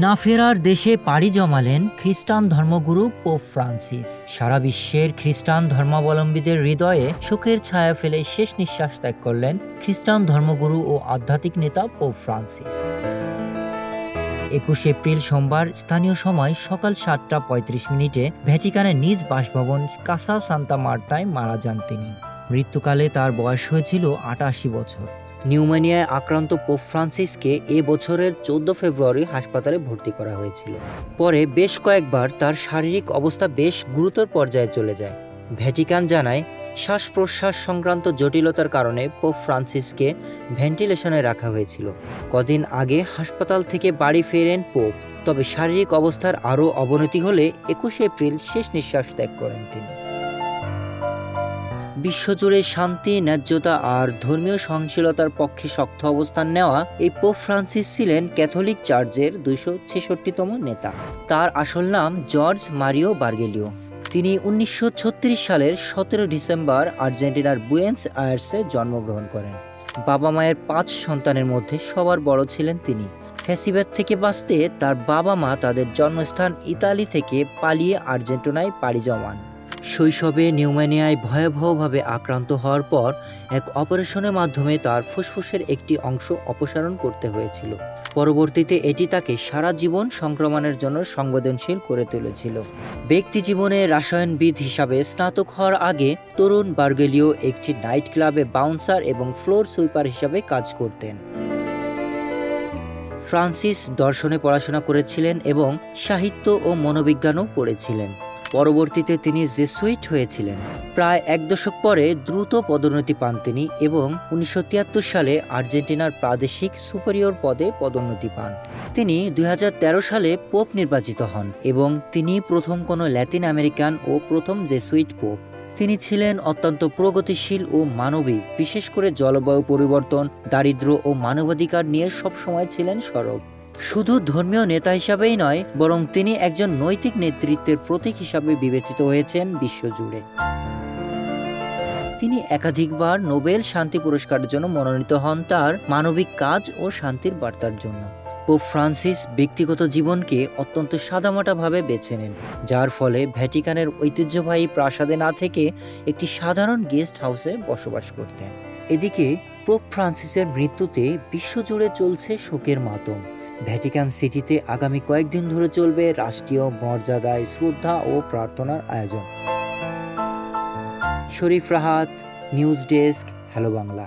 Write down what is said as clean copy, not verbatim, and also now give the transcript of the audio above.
না ফেরার দেশে পাড়ি জমালেন খ্রিস্টান ধর্মগুরু পোপ ফ্রান্সিস। সারা বিশ্বের খ্রিস্টান ধর্মাবলম্বীদের হৃদয়ে শোকের ছায়া ফেলে শেষ নিঃশ্বাস ত্যাগ করলেন খ্রিস্টান ধর্মগুরু ও আধ্যাত্মিক নেতা পোপ ফ্রান্সিস। 21 এপ্রিল সোমবার স্থানীয় সময় সকাল 7:35 ভ্যাটিকানের নিজ বাসভবন কাসা সান্তা মার্তায় মারা যান তিনি। মৃত্যুকালে তার বয়স হয়েছিল 88 বছর। নিউমোনিয়ায় আক্রান্ত পোপ ফ্রান্সিসকে এ বছরের 14 ফেব্রুয়ারি হাসপাতালে ভর্তি করা হয়েছিল। পরে বেশ কয়েকবার তার শারীরিক অবস্থা বেশ গুরুতর পর্যায়ে চলে যায়। ভ্যাটিকান জানায়, শ্বাস প্রশ্বাস সংক্রান্ত জটিলতার কারণে পোপ ফ্রান্সিসকে ভেন্টিলেশনে রাখা হয়েছিল। কদিন আগে হাসপাতাল থেকে বাড়ি ফেরেন পোপ, তবে শারীরিক অবস্থার আরও অবনতি হলে 21 এপ্রিল শেষ নিঃশ্বাস ত্যাগ করেন তিনি। বিশ্বজুড়ে শান্তি, ন্যায্যতা আর ধর্মীয় সহনশীলতার পক্ষে শক্ত অবস্থান নেওয়া এই পোপ ফ্রান্সিস ছিলেন ক্যাথলিক চার্চের 266তম নেতা। তার আসল নাম জর্জ মারিও বার্গেলিও। তিনি 1936 সালের 17 ডিসেম্বর আর্জেন্টিনার বুয়েন্স আয়ার্সে জন্মগ্রহণ করেন। বাবা মায়ের 5 সন্তানের মধ্যে সবার বড় ছিলেন তিনি। ফ্যাসিবাদ থেকে বাঁচতে তার বাবা মা তাদের জন্মস্থান ইতালি থেকে পালিয়ে আর্জেন্টিনায় পাড়ি জমান। শৈশবে নিউমোনিয়ায় ভয়াবহভাবে আক্রান্ত হওয়ার পর এক অপারেশনের মাধ্যমে তার ফুসফুসের একটি অংশ অপসারণ করতে হয়েছিল। পরবর্তীতে এটি তাকে সারা জীবন সংক্রমণের জন্য সংবেদনশীল করে তুলেছিল। ব্যক্তি জীবনে রসায়নবিদ হিসাবে স্নাতক হওয়ার আগে তরুণ বার্গেলিও একটি নাইট ক্লাবে বাউন্সার এবং ফ্লোর সুইপার হিসাবে কাজ করতেন। ফ্রান্সিস দর্শনে পড়াশোনা করেছিলেন এবং সাহিত্য ও মনোবিজ্ঞানও পড়েছিলেন। পরবর্তীতে তিনি জেসুইট হয়েছিলেন। প্রায় 1 দশক পরে দ্রুত পদোন্নতি পান তিনি এবং 1973 সালে আর্জেন্টিনার প্রাদেশিক সুপিরিয়র পদে পদোন্নতি পান। তিনি 2013 সালে পোপ নির্বাচিত হন এবং তিনি প্রথম কোনো ল্যাতিন আমেরিকান ও প্রথম জেসুইট পোপ। তিনি ছিলেন অত্যন্ত প্রগতিশীল ও মানবিক, বিশেষ করে জলবায়ু পরিবর্তন, দারিদ্র্য ও মানবাধিকার নিয়ে সবসময় ছিলেন সরব। শুধু ধর্মীয় নেতা হিসাবেই নয়, বরং তিনি একজন নৈতিক নেতৃত্বের প্রতীক হিসাবে বিবেচিত হয়েছেন বিশ্বজুড়ে। তিনি একাধিকবার নোবেল শান্তি পুরস্কারের জন্য মনোনীত হন তার মানবিক কাজ ও শান্তির বার্তার জন্য। পোপ ফ্রান্সিস ব্যক্তিগত জীবনকে অত্যন্ত সাদামাটাভাবে বেছে নেন, যার ফলে ভ্যাটিকানের ঐতিহ্যবাহী প্রাসাদে না থেকে একটি সাধারণ গেস্ট হাউসে বসবাস করতেন। এদিকে পোপ ফ্রান্সিসের মৃত্যুতে বিশ্বজুড়ে চলছে শোকের মাতম। ভ্যাটিকান সিটিতে আগামী কয়েকদিন ধরে চলবে রাষ্ট্রীয় মর্যাদায় শ্রদ্ধা ও প্রার্থনার আয়োজন। Sharif Rahat, news desk, hello Bangla.